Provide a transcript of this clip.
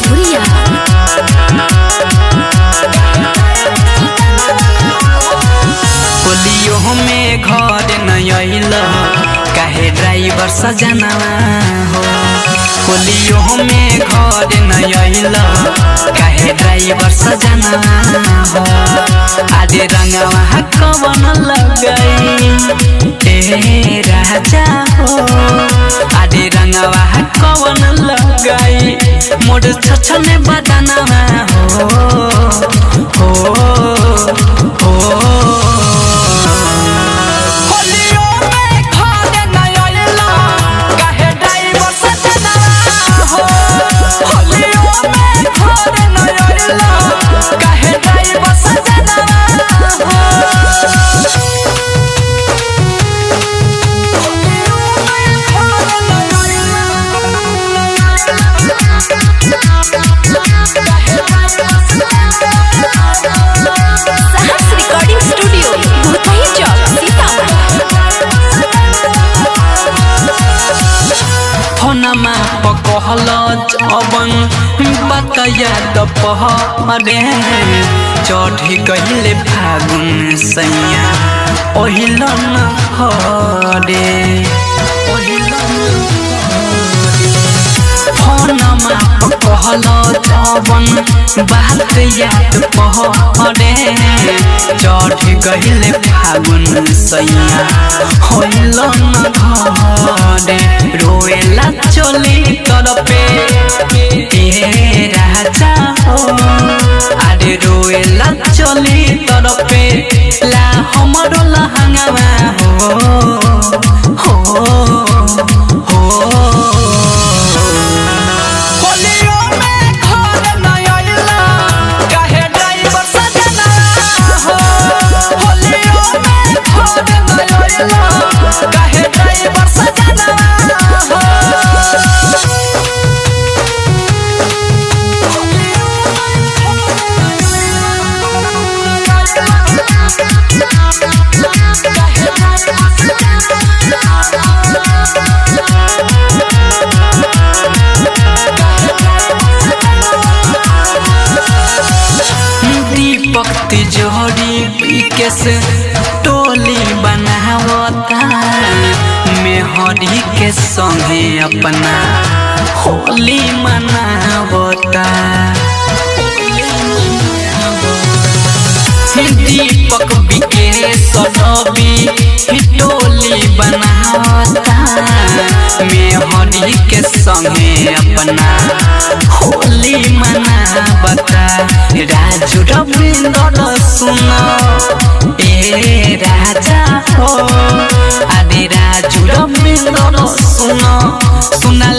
भोजपुरिया। होलियो में घर न आइल काहे ड्राइवर सजना हो। होलियो में घर न आइल काहे ड्राइवर सजना हो। आदे रंगवा कवन लगाई ए राजा हो। आदे रंगवा कवन लगाई मोर छछने बदनवा हो हो। फोनमा पकहल जबन बतया दपहरे चढ़ी गइले फागुन सैया ओहिलन हरे। फोनमा पकहल जबन बतया दपहरे चढ़ी गइले फागुन सैया ओहिलन हरे। रोएला चली तरपे ए राजा हो। आरे रोएला चली तरपे ला हमरो लहंगवा हो हो। भक्ति जोड़ी विकेश टोली बनावता मेहरी के संगे अपना होली मनावता। दीपक विकेश रवि टोली बनावता मेहरी के संगे अपना होली मनावता। राजू रविंद्र सुनो ए राजा हो। आदि राजू रविंद्र सुनो सुना